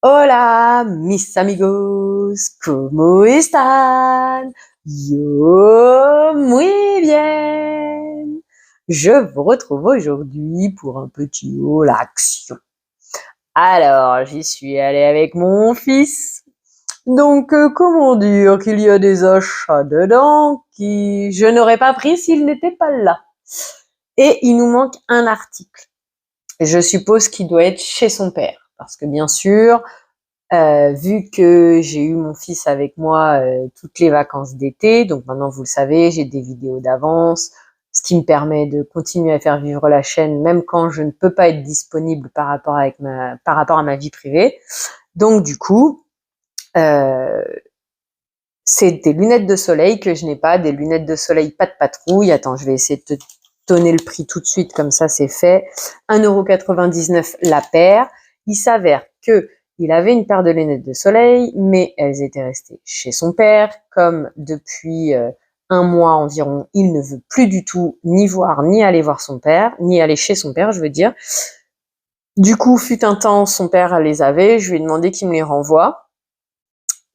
Hola, mis amigos, ¿cómo están? Yo, muy bien. Je vous retrouve aujourd'hui pour un petit haul action. Alors, j'y suis allée avec mon fils. Donc, comment dire qu'il y a des achats dedans qui je n'aurais pas pris s'il n'était pas là. Et il nous manque un article. Je suppose qu'il doit être chez son père. Parce que bien sûr, vu que j'ai eu mon fils avec moi toutes les vacances d'été, donc maintenant vous le savez, j'ai des vidéos d'avance, ce qui me permet de continuer à faire vivre la chaîne même quand je ne peux pas être disponible par rapport à ma vie privée. Donc du coup, c'est des lunettes de soleil que je n'ai pas, des lunettes de soleil pas de patrouille. Attends, je vais essayer de te donner le prix tout de suite, comme ça c'est fait. 1,99 € la paire. Il s'avère que il avait une paire de lunettes de soleil, mais elles étaient restées chez son père. Comme depuis un mois environ, il ne veut plus du tout ni voir, ni aller voir son père, ni aller chez son père, je veux dire. Du coup, fut un temps, son père les avait. Je lui ai demandé qu'il me les renvoie.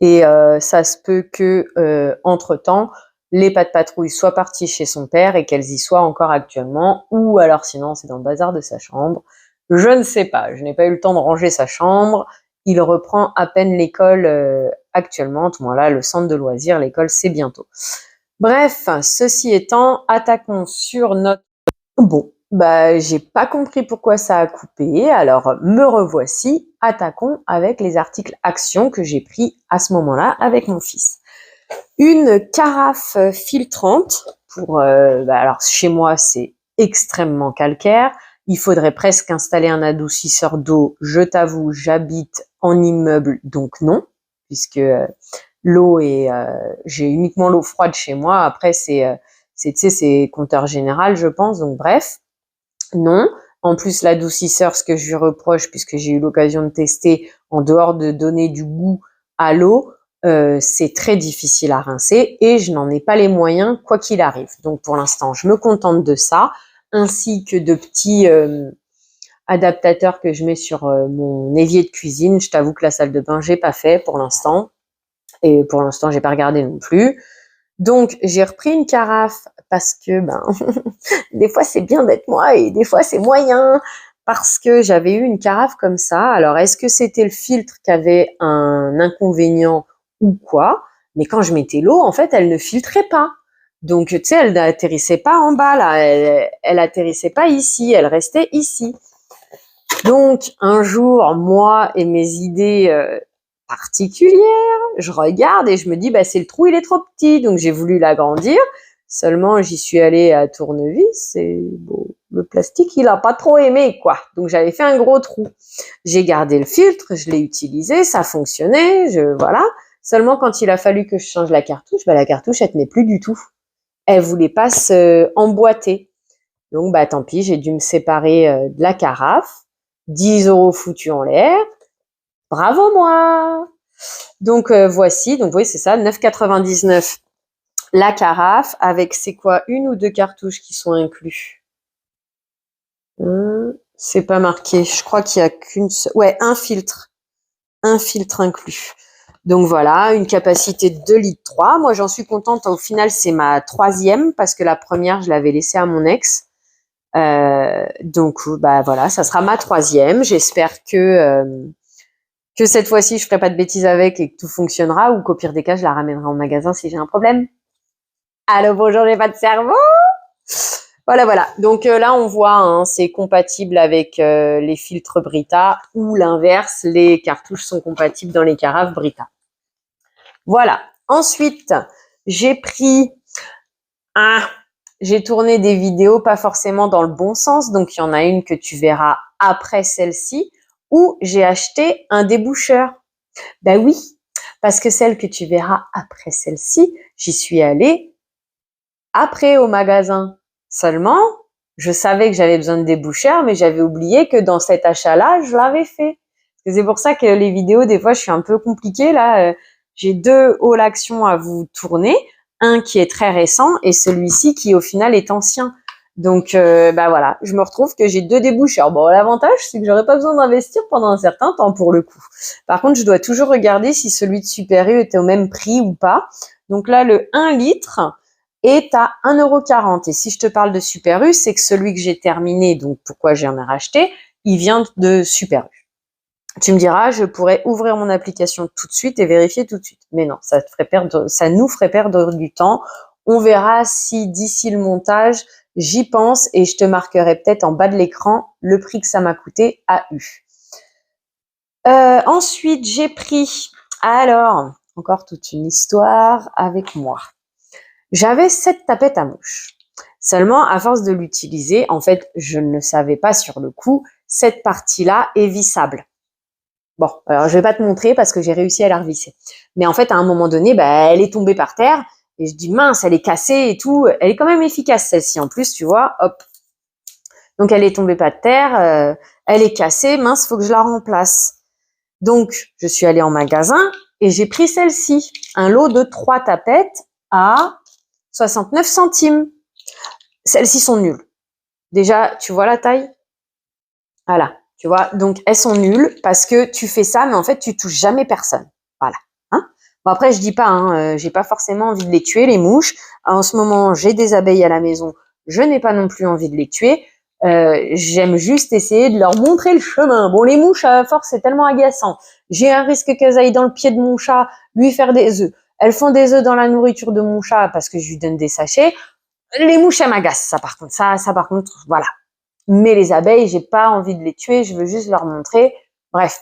Et ça se peut que, entre-temps, les pas de patrouille soient partis chez son père et qu'elles y soient encore actuellement, ou alors sinon c'est dans le bazar de sa chambre. Je ne sais pas, je n'ai pas eu le temps de ranger sa chambre. Il reprend à peine l'école actuellement, tout moins là, le centre de loisirs, l'école c'est bientôt. Bref, ceci étant, attaquons sur notre... Bon, bah j'ai pas compris pourquoi ça a coupé, alors me revoici, attaquons avec les articles actions que j'ai pris à ce moment-là avec mon fils. Une carafe filtrante pour, alors chez moi c'est extrêmement calcaire, il faudrait presque installer un adoucisseur d'eau. Je t'avoue, j'habite en immeuble, donc non, puisque l'eau est, j'ai uniquement l'eau froide chez moi. Après tu sais, c'est compteur général, je pense. Donc bref, non. En plus, l'adoucisseur, ce que je lui reproche, puisque j'ai eu l'occasion de tester, en dehors de donner du goût à l'eau, c'est très difficile à rincer et je n'en ai pas les moyens quoi qu'il arrive. Donc pour l'instant, je me contente de ça, ainsi que de petits adaptateurs que je mets sur mon évier de cuisine. Je t'avoue que la salle de bain, j'ai pas fait pour l'instant. Et pour l'instant, j'ai pas regardé non plus. Donc, j'ai repris une carafe parce que, des fois, c'est bien d'être moi et des fois, c'est moyen parce que j'avais eu une carafe comme ça. Alors, est-ce que c'était le filtre qui avait un inconvénient ou quoi? Mais quand je mettais l'eau, en fait, elle ne filtrait pas. Donc, tu sais, elle n'atterrissait pas en bas, là. Elle atterrissait pas ici. Elle restait ici. Donc, un jour, moi et mes idées particulière, je regarde et je me dis, c'est le trou, il est trop petit. Donc, j'ai voulu l'agrandir. Seulement, j'y suis allée à tournevis et bon, le plastique, il a pas trop aimé, quoi. Donc, j'avais fait un gros trou. J'ai gardé le filtre, je l'ai utilisé, ça fonctionnait, voilà. Seulement, quand il a fallu que je change la cartouche, la cartouche, elle tenait plus du tout. Elle voulait pas se emboîter. Donc, tant pis, j'ai dû me séparer de la carafe. 10 € foutus en l'air. Bravo moi! Donc voici, donc oui c'est ça, 9,99 € la carafe, avec c'est quoi, une ou deux cartouches qui sont inclus? C'est pas marqué, je crois qu'il y a qu'une seule, ouais, un filtre inclus. Donc voilà, une capacité de 2,3 litres. Moi j'en suis contente, au final c'est ma 3e, parce que la première je l'avais laissée à mon ex. Donc voilà, ça sera ma 3e. J'espère que cette fois-ci, je ferai pas de bêtises avec et que tout fonctionnera, ou qu'au pire des cas, je la ramènerai en magasin si j'ai un problème. Allô, bonjour, j'ai pas de cerveau. Voilà. Donc là, on voit, hein, c'est compatible avec les filtres Brita, ou l'inverse, les cartouches sont compatibles dans les carafes Brita. Voilà. Ensuite, j'ai tourné des vidéos pas forcément dans le bon sens, donc il y en a une que tu verras après celle-ci, où j'ai acheté un déboucheur. Oui, parce que celle que tu verras après celle-ci, j'y suis allée après au magasin. Seulement, je savais que j'avais besoin de déboucheurs, mais j'avais oublié que dans cet achat-là, je l'avais fait. C'est pour ça que les vidéos, des fois, je suis un peu compliquée. Là, j'ai 2 hauls actions à vous tourner. Un qui est très récent et celui-ci qui, au final, est ancien. Donc, bah voilà, je me retrouve que j'ai 2 débouchés. Alors bon, l'avantage, c'est que j'aurais pas besoin d'investir pendant un certain temps pour le coup. Par contre, je dois toujours regarder si celui de Super U était au même prix ou pas. Donc là, le 1 litre est à 1,40 €. Et si je te parle de Super U, c'est que celui que j'ai terminé, donc pourquoi j'en ai racheté, il vient de Super U. Tu me diras, je pourrais ouvrir mon application tout de suite et vérifier tout de suite. Mais non, ça nous ferait perdre du temps. On verra si d'ici le montage, j'y pense et je te marquerai peut-être en bas de l'écran le prix que ça m'a coûté à U. Ensuite, j'ai pris, alors, encore toute une histoire avec moi. J'avais cette tapette à mouches. Seulement, à force de l'utiliser, en fait, je ne le savais pas sur le coup, cette partie-là est vissable. Bon, alors je vais pas te montrer parce que j'ai réussi à la revisser. Mais en fait, à un moment donné, bah, elle est tombée par terre et je dis mince, elle est cassée et tout. Elle est quand même efficace celle-ci en plus, tu vois. Hop. Donc elle est tombée par terre, elle est cassée, mince, faut que je la remplace. Donc je suis allée en magasin et j'ai pris celle-ci, un lot de 3 tapettes à 69 centimes. Celles-ci sont nulles. Déjà, tu vois la taille? Voilà. Tu vois, donc elles sont nulles parce que tu fais ça, mais en fait, tu touches jamais personne. Voilà. Hein, bon, après, je dis pas, j'ai pas forcément envie de les tuer, les mouches. En ce moment, j'ai des abeilles à la maison. Je n'ai pas non plus envie de les tuer. J'aime juste essayer de leur montrer le chemin. Bon, les mouches, à force, c'est tellement agaçant. J'ai un risque qu'elles aillent dans le pied de mon chat, lui faire des œufs. Elles font des œufs dans la nourriture de mon chat parce que je lui donne des sachets. Les mouches, elles m'agacent, ça par contre. Ça par contre, voilà. Mais les abeilles, j'ai pas envie de les tuer, je veux juste leur montrer. Bref,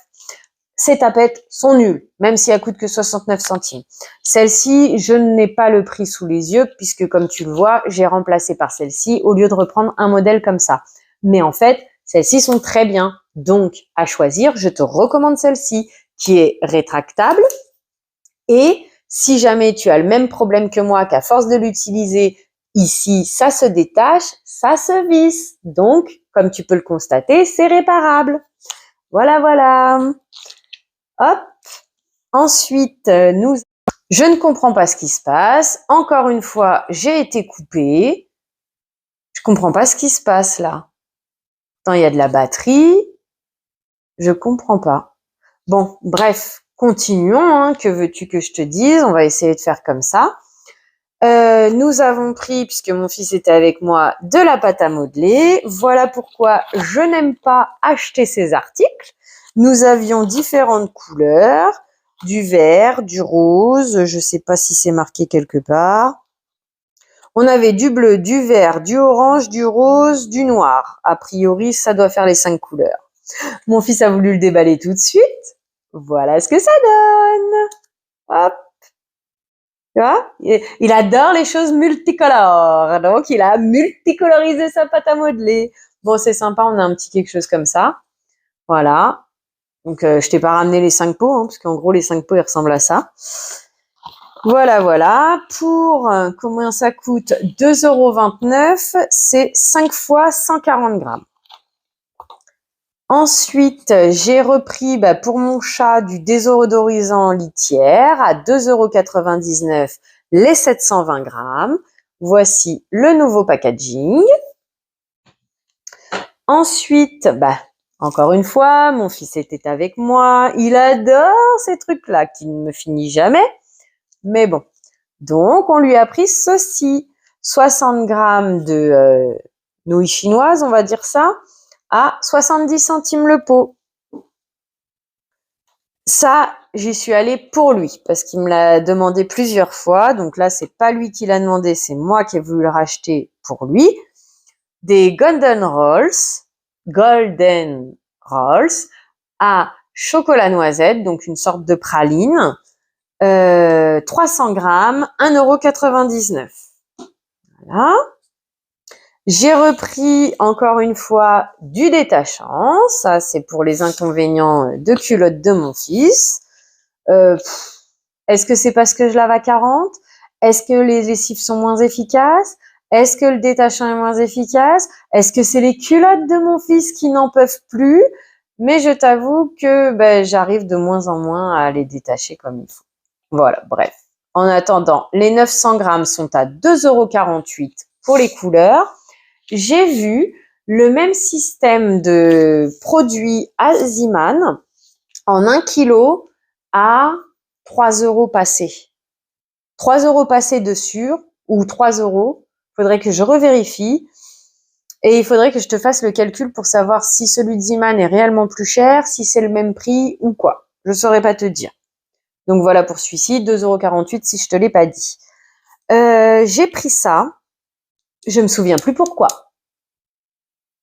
ces tapettes sont nulles, même si elles coûtent que 69 centimes. Celle-ci, je n'ai pas le prix sous les yeux, puisque comme tu le vois, j'ai remplacé par celle-ci au lieu de reprendre un modèle comme ça. Mais en fait, celles-ci sont très bien. Donc, à choisir, je te recommande celle-ci, qui est rétractable. Et si jamais tu as le même problème que moi, qu'à force de l'utiliser, ici, ça se détache, ça se visse. Donc, comme tu peux le constater, c'est réparable. Voilà, voilà. Hop. Ensuite, je ne comprends pas ce qui se passe. Encore une fois, j'ai été coupée. Je comprends pas ce qui se passe là. Attends, il y a de la batterie. Je comprends pas. Bon, bref, continuons. Hein. Que veux-tu que je te dise? On va essayer de faire comme ça. Nous avons pris, puisque mon fils était avec moi, de la pâte à modeler. Voilà pourquoi je n'aime pas acheter ces articles. Nous avions différentes couleurs, du vert, du rose, je ne sais pas si c'est marqué quelque part. On avait du bleu, du vert, du orange, du rose, du noir. A priori, ça doit faire les 5 couleurs. Mon fils a voulu le déballer tout de suite. Voilà ce que ça donne. Hop. Tu vois, il adore les choses multicolores, donc il a multicolorisé sa pâte à modeler. Bon, c'est sympa, on a un petit quelque chose comme ça. Voilà. Donc, je t'ai pas ramené les 5 pots, parce qu'en gros, les 5 pots, ils ressemblent à ça. Voilà, voilà. Pour combien ça coûte? 2,29 €, c'est 5 fois 140 grammes. Ensuite, j'ai repris pour mon chat du désodorisant litière à 2,99 € les 720 grammes. Voici le nouveau packaging. Ensuite, encore une fois, mon fils était avec moi. Il adore ces trucs-là qui ne me finissent jamais. Mais bon, donc on lui a pris ceci. 60 grammes de nouilles chinoises, on va dire ça, à 70 centimes le pot. Ça, j'y suis allée pour lui parce qu'il me l'a demandé plusieurs fois. Donc là, c'est pas lui qui l'a demandé, c'est moi qui ai voulu le racheter pour lui. Des Golden Rolls à chocolat noisette, donc une sorte de praline. 300 grammes, 1,99 €. Voilà. J'ai repris encore une fois du détachant. Ça, c'est pour les inconvénients de culottes de mon fils. Est-ce que c'est parce que je lave à 40? Est-ce que les lessives sont moins efficaces? Est-ce que le détachant est moins efficace? Est-ce que c'est les culottes de mon fils qui n'en peuvent plus? mais je t'avoue que j'arrive de moins en moins à les détacher comme il faut. Voilà, bref. En attendant, les 900 grammes sont à 2,48 € pour les couleurs. J'ai vu le même système de produits Aziman en 1 kg à 3 € passés. 3 € passés dessus ou 3 €. Faudrait que je revérifie. Et il faudrait que je te fasse le calcul pour savoir si celui de Ziman est réellement plus cher, si c'est le même prix ou quoi. Je saurais pas te dire. Donc voilà pour celui-ci, 2,48 € si je te l'ai pas dit. J'ai pris ça. Je me souviens plus pourquoi.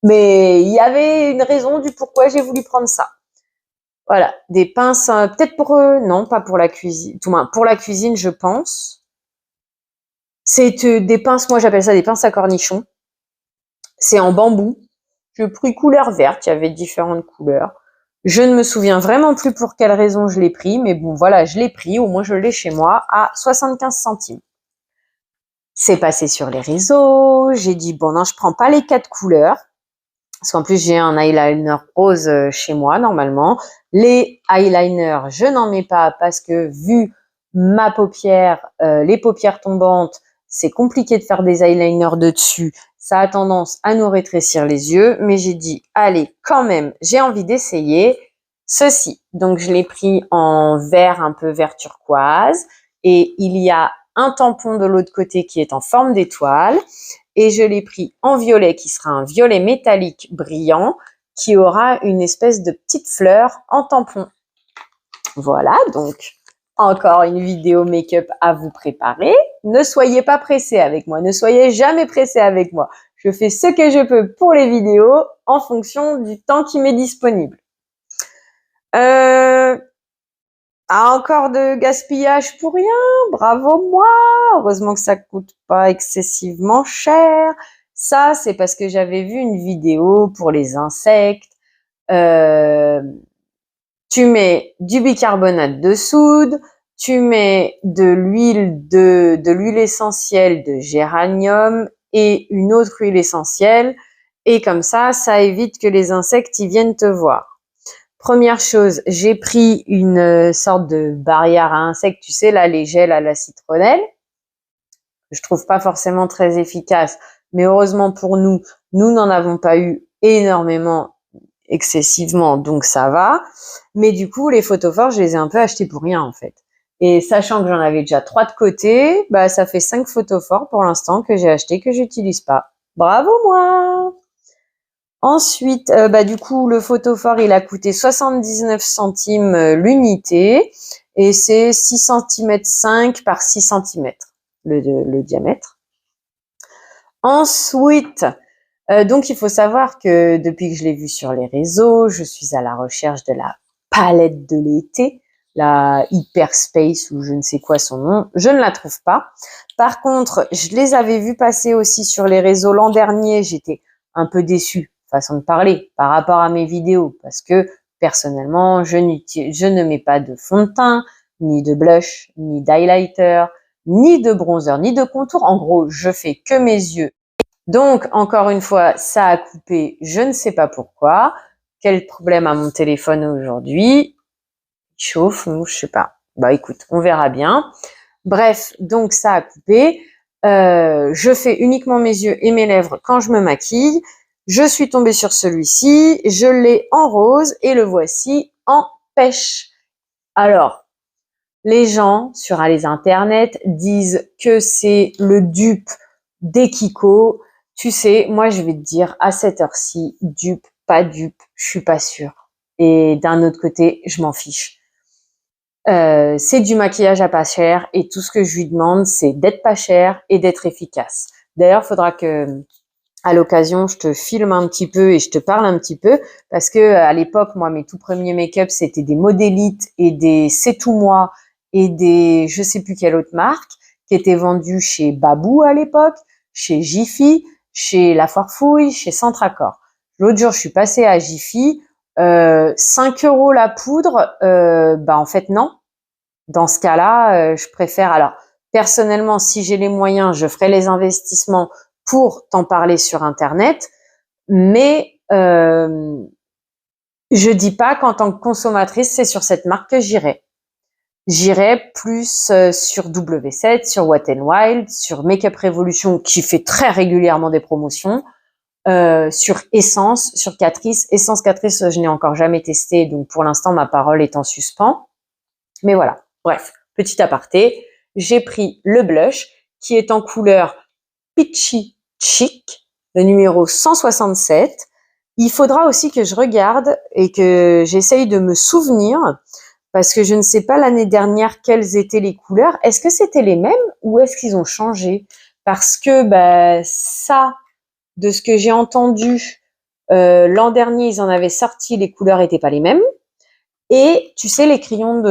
Mais il y avait une raison du pourquoi j'ai voulu prendre ça. Voilà, des pinces, peut-être pour non, pas pour la cuisine, tout moins pour la cuisine, je pense. C'est des pinces, moi j'appelle ça des pinces à cornichons. C'est en bambou. J'ai pris couleur verte, il y avait différentes couleurs. Je ne me souviens vraiment plus pour quelle raison je l'ai pris, mais bon voilà, je l'ai pris, au moins je l'ai chez moi à 75 centimes. C'est passé sur les réseaux, j'ai dit bon non, je prends pas les 4 couleurs, parce qu'en plus j'ai un eyeliner rose chez moi normalement. Les eyeliners, je n'en mets pas parce que vu ma paupière, les paupières tombantes, c'est compliqué de faire des eyeliners de dessus. Ça a tendance à nous rétrécir les yeux, mais j'ai dit allez quand même, j'ai envie d'essayer ceci. Donc je l'ai pris en vert, un peu vert turquoise, et il y a un tampon de l'autre côté qui est en forme d'étoile. Et je l'ai pris en violet, qui sera un violet métallique brillant, qui aura une espèce de petite fleur en tampon. Voilà, donc encore une vidéo make-up à vous préparer. Ne soyez pas pressés avec moi, ne soyez jamais pressés avec moi. Je fais ce que je peux pour les vidéos en fonction du temps qui m'est disponible. Encore de gaspillage pour rien, bravo moi. Heureusement que ça coûte pas excessivement cher. Ça, c'est parce que j'avais vu une vidéo pour les insectes. Tu mets du bicarbonate de soude, tu mets de l'huile essentielle de géranium et une autre huile essentielle. Et comme ça évite que les insectes y viennent te voir. Première chose, j'ai pris une sorte de barrière à insectes, tu sais, là, les gels à la citronnelle. Je trouve pas forcément très efficace, mais heureusement pour nous, nous n'en avons pas eu énormément, excessivement, donc ça va. Mais du coup, les photophores, je les ai un peu achetés pour rien, en fait. Et sachant que j'en avais déjà 3 de côté, ça fait 5 photophores pour l'instant que j'ai acheté, que j'utilise pas. Bravo moi! Ensuite, du coup, le photophore, il a coûté 79 centimes l'unité et c'est 6 cm 5 par 6 cm le diamètre. Ensuite, donc il faut savoir que depuis que je l'ai vu sur les réseaux, je suis à la recherche de la palette de l'été, la Hyperspace ou je ne sais quoi son nom. Je ne la trouve pas. Par contre, je les avais vus passer aussi sur les réseaux l'an dernier. J'étais un peu déçue, façon de parler, par rapport à mes vidéos, parce que personnellement, je ne mets pas de fond de teint, ni de blush, ni d'highlighter, ni de bronzer, ni de contour. En gros, je fais que mes yeux. Donc, encore une fois, ça a coupé, je ne sais pas pourquoi. Quel problème a mon téléphone aujourd'hui? Il chauffe ou je sais pas. Écoute, on verra bien. Bref, donc ça a coupé. Je fais uniquement mes yeux et mes lèvres quand je me maquille. Je suis tombée sur celui-ci. Je l'ai en rose et le voici en pêche. Alors, les gens sur les internets disent que c'est le dupe des Kiko. Tu sais, moi je vais te dire à cette heure-ci, dupe, pas dupe, je suis pas sûre. Et d'un autre côté, je m'en fiche. C'est du maquillage à pas cher et tout ce que je lui demande, c'est d'être pas cher et d'être efficace. D'ailleurs, il faudra que à l'occasion, je te filme un petit peu et je te parle un petit peu parce que à l'époque, moi, mes tout premiers make-up, c'était des modélites et des C'est tout moi et des je sais plus quelle autre marque qui étaient vendus chez Babou à l'époque, chez Jiffy, chez La Farfouille, chez Centracor. L'autre jour, je suis passée à Jiffy, 5 € la poudre, en fait non. Dans ce cas-là, je préfère. Alors personnellement, si j'ai les moyens, je ferai les investissements pour t'en parler sur Internet, mais Je dis pas qu'en tant que consommatrice, c'est sur cette marque que j'irai. J'irai plus sur W7, sur Wet n Wild, sur Makeup Revolution qui fait très régulièrement des promotions, sur Essence, sur Catrice. Essence Catrice, je n'ai encore jamais testé, donc pour l'instant ma parole est en suspens. Mais voilà, bref, petit aparté. J'ai pris le blush qui est en couleur Peachy Chic, le numéro 167. Il faudra aussi que je regarde et que j'essaye de me souvenir parce que je ne sais pas l'année dernière quelles étaient les couleurs. Est-ce que c'était les mêmes ou est-ce qu'ils ont changé? Parce que ça, de ce que j'ai entendu, l'an dernier, ils en avaient sorti, les couleurs n'étaient pas les mêmes. Et tu sais, les crayons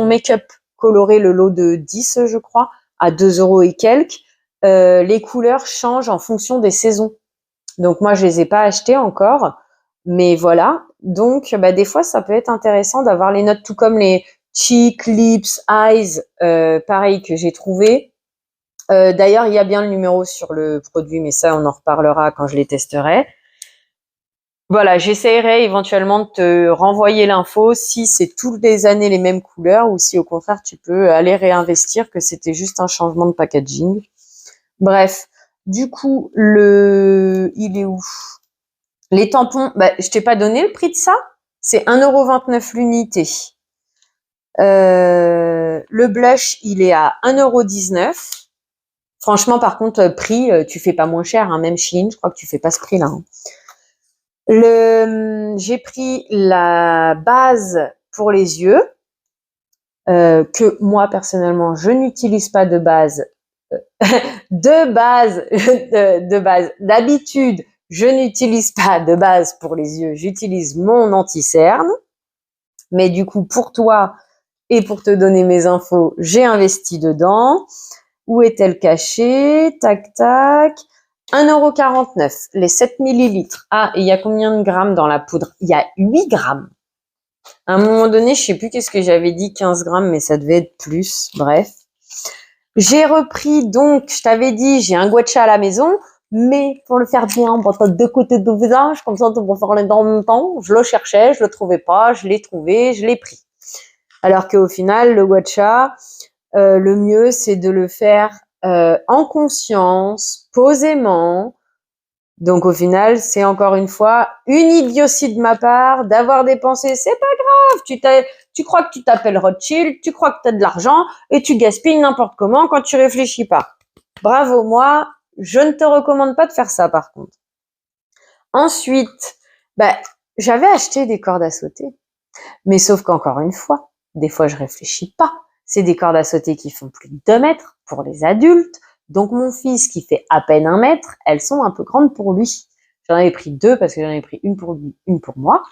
make-up colorés, le lot de 10, je crois, à 2 euros et quelques, les couleurs changent en fonction des saisons. Donc moi, je les ai pas achetés encore, mais voilà. Donc, des fois, ça peut être intéressant d'avoir les notes, tout comme les cheek, lips, eyes, pareil que j'ai trouvé. D'ailleurs, il y a bien le numéro sur le produit, mais ça, on en reparlera quand je les testerai. Voilà, j'essaierai éventuellement de te renvoyer l'info si c'est toutes les années les mêmes couleurs ou si au contraire tu peux aller réinvestir, que c'était juste un changement de packaging. Bref, du coup, il est où? Les tampons, je t'ai pas donné le prix de ça? C'est 1,29 € l'unité. Le blush, il est à 1,19 €. Franchement, par contre, prix, tu fais pas moins cher, hein, même Shein, je crois que tu fais pas ce prix-là. Hein. J'ai pris la base pour les yeux, que moi personnellement je n'utilise pas de base. D'habitude, je n'utilise pas de base pour les yeux, j'utilise mon anti-cerne. Mais du coup, pour toi et pour te donner mes infos, j'ai investi dedans. Où est-elle cachée? Tac, tac. 1,49 €, les 7 millilitres. Ah, et il y a combien de grammes dans la poudre? Il y a 8 grammes. À un moment donné, je sais plus qu'est-ce que j'avais dit, 15 grammes, mais ça devait être plus. Bref. J'ai repris, donc, je t'avais dit, j'ai un guacha à la maison, mais pour le faire bien, t'as 2 côtés de visage, comme ça, tu vas faire les dents en même temps. Je le cherchais, je le trouvais pas, je l'ai trouvé, je l'ai pris. Alors qu'au final, le guacha, le mieux, c'est de le faire en conscience, posément. Donc au final, c'est encore une fois une idiotie de ma part d'avoir dépensé. C'est pas grave, tu crois que tu t'appelles Rothschild, tu crois que tu as de l'argent et tu gaspilles n'importe comment quand tu réfléchis pas. Bravo, moi, je ne te recommande pas de faire ça par contre. Ensuite, j'avais acheté des cordes à sauter, mais sauf qu'encore une fois, des fois je réfléchis pas. C'est des cordes à sauter qui font plus de 2 mètres pour les adultes. Donc mon fils qui fait à peine 1 mètre, elles sont un peu grandes pour lui. J'en avais pris 2 parce que j'en avais pris une pour lui, une pour moi.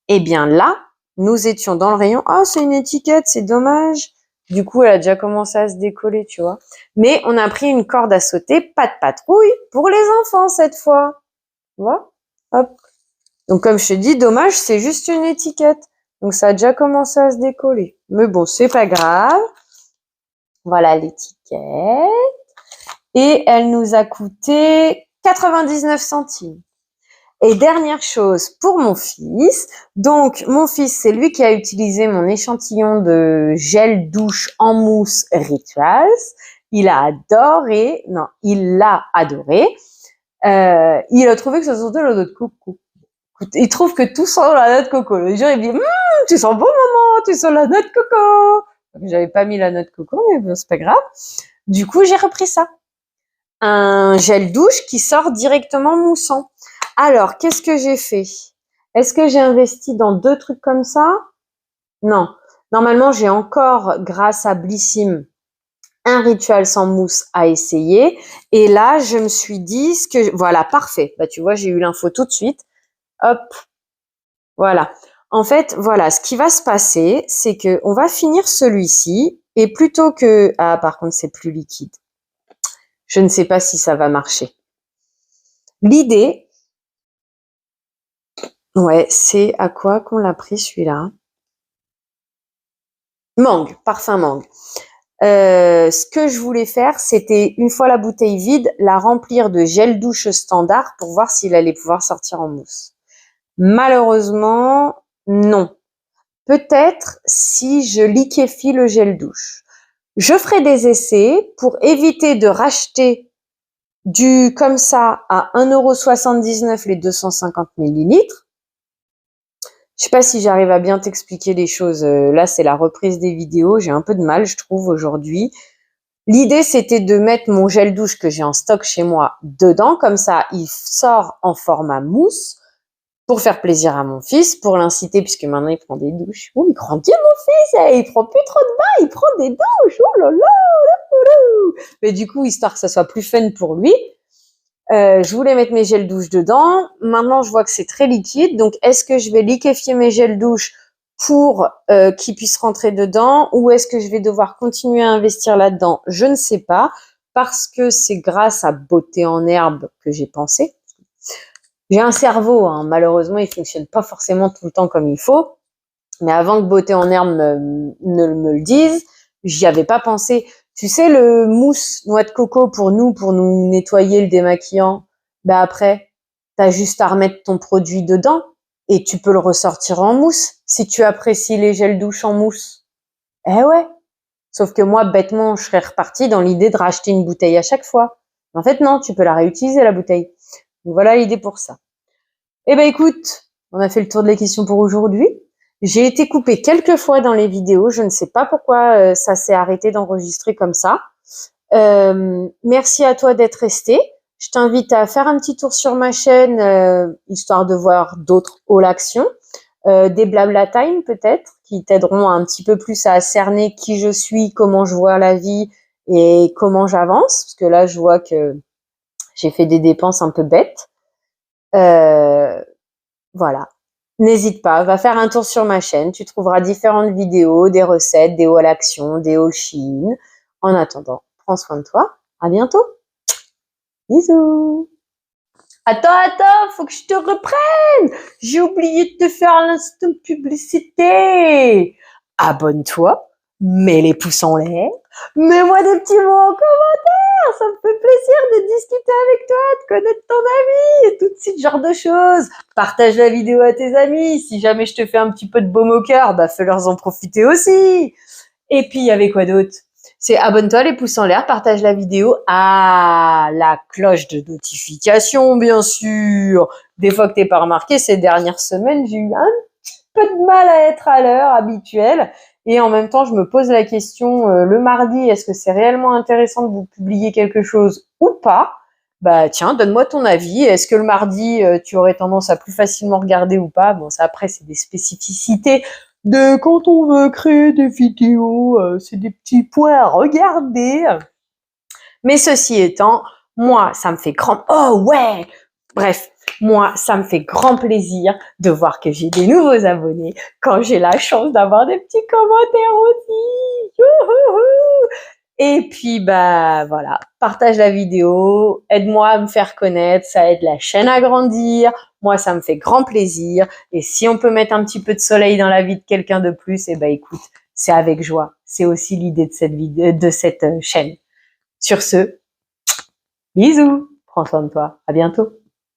Et bien là, nous étions dans le rayon. Ah, c'est une étiquette, c'est dommage. Du coup, elle a déjà commencé à se décoller, tu vois. Mais on a pris une corde à sauter, pas de patrouille, pour les enfants cette fois. Tu vois? Hop. Donc comme je te dis, dommage, c'est juste une étiquette. Donc ça a déjà commencé à se décoller. Mais bon, c'est pas grave. Voilà l'étiquette. Et elle nous a coûté 99 centimes. Et dernière chose pour mon fils. Donc mon fils, c'est lui qui a utilisé mon échantillon de gel douche en mousse Rituals. Il a adoré. Non, il l'a adoré. Il a trouvé que ça sentait la noix de coco. Il trouve que tout sent la noix de coco. Le jour, il me dit, tu sens bon, maman, tu sens la noix de coco. J'avais pas mis la noix de coco, mais bon, c'est pas grave. Du coup, j'ai repris ça. Un gel douche qui sort directement moussant. Alors, qu'est-ce que j'ai fait? Est-ce que j'ai investi dans 2 trucs comme ça? Non. Normalement, j'ai encore, grâce à Blissim, un rituel sans mousse à essayer. Et là, je me suis dit voilà, parfait. Tu vois, j'ai eu l'info tout de suite. Hop, voilà. En fait, voilà, ce qui va se passer, c'est que on va finir celui-ci et plutôt que par contre, c'est plus liquide. Je ne sais pas si ça va marcher. L'idée, ouais, c'est à quoi qu'on l'a pris celui-là? Mangue, parfum mangue. Ce que je voulais faire, c'était une fois la bouteille vide, la remplir de gel douche standard pour voir s'il allait pouvoir sortir en mousse. Malheureusement, non. Peut-être si je liquéfie le gel douche. Je ferai des essais pour éviter de racheter du comme ça à 1,79 € les 250 millilitres. Je sais pas si j'arrive à bien t'expliquer les choses. Là, c'est la reprise des vidéos. J'ai un peu de mal, je trouve, aujourd'hui. L'idée, c'était de mettre mon gel douche que j'ai en stock chez moi dedans. Comme ça, il sort en format mousse pour faire plaisir à mon fils, pour l'inciter, puisque maintenant, il prend des douches. Oh, il grandit, mon fils, il prend plus trop de bains, il prend des douches. Oh là là, mais du coup, histoire que ça soit plus fun pour lui, je voulais mettre mes gels douche dedans. Maintenant, je vois que c'est très liquide. Donc, est-ce que je vais liquéfier mes gels douche pour qu'ils puissent rentrer dedans, ou est-ce que je vais devoir continuer à investir là-dedans? Je ne sais pas, parce que c'est grâce à Beauté en Herbe que j'ai pensé. J'ai un cerveau, hein, malheureusement, il fonctionne pas forcément tout le temps comme il faut. Mais avant que Beauté en Herbe ne me le dise, j'y avais pas pensé. Tu sais, le mousse noix de coco pour nous nettoyer le démaquillant, bah après, t'as juste à remettre ton produit dedans et tu peux le ressortir en mousse si tu apprécies les gels douche en mousse. Eh ouais. Sauf que moi, bêtement, je serais repartie dans l'idée de racheter une bouteille à chaque fois. En fait, non, tu peux la réutiliser, la bouteille. Donc voilà l'idée pour ça. Eh ben écoute, on a fait le tour de la question pour aujourd'hui. J'ai été coupée quelques fois dans les vidéos. Je ne sais pas pourquoi ça s'est arrêté d'enregistrer comme ça. Merci à toi d'être resté. Je t'invite à faire un petit tour sur ma chaîne, histoire de voir d'autres haul actions, des blabla time peut-être, qui t'aideront un petit peu plus à cerner qui je suis, comment je vois la vie et comment j'avance. Parce que là, je vois que j'ai fait des dépenses un peu bêtes. Voilà. N'hésite pas, va faire un tour sur ma chaîne. Tu trouveras différentes vidéos, des recettes, des hauls actions, des hauls Shein. En attendant, prends soin de toi. À bientôt. Bisous. Attends, faut que je te reprenne. J'ai oublié de te faire l'instant publicité. Abonne-toi, mets les pouces en l'air, mets-moi des petits mots en commentaire. Ça me fait plaisir de discuter avec toi, de connaître ton ami et tout ce genre de choses. Partage la vidéo à tes amis. Si jamais je te fais un petit peu de baume au cœur, bah fais-leur en profiter aussi. Et puis, il y avait quoi d'autre? C'est abonne-toi, les pouces en l'air, partage la vidéo. Ah, la cloche de notification, bien sûr. Des fois que t'es pas remarqué, ces dernières semaines, j'ai eu un petit peu de mal à être à l'heure habituelle. Et en même temps, je me pose la question, le mardi, est-ce que c'est réellement intéressant de vous publier quelque chose ou pas? Bah tiens, donne-moi ton avis. Est-ce que le mardi, tu aurais tendance à plus facilement regarder ou pas? Bon, ça après, c'est des spécificités de quand on veut créer des vidéos, c'est des petits points à regarder. Mais ceci étant, moi, ça me fait grand... Oh ouais! Bref, moi, ça me fait grand plaisir de voir que j'ai des nouveaux abonnés quand j'ai la chance d'avoir des petits commentaires aussi. Youhouhou! Et puis, bah voilà, partage la vidéo, aide-moi à me faire connaître, ça aide la chaîne à grandir. Moi, ça me fait grand plaisir. Et si on peut mettre un petit peu de soleil dans la vie de quelqu'un de plus, eh ben écoute, c'est avec joie. C'est aussi l'idée de cette vidéo, de cette chaîne. Sur ce, bisous, prends soin de toi, à bientôt.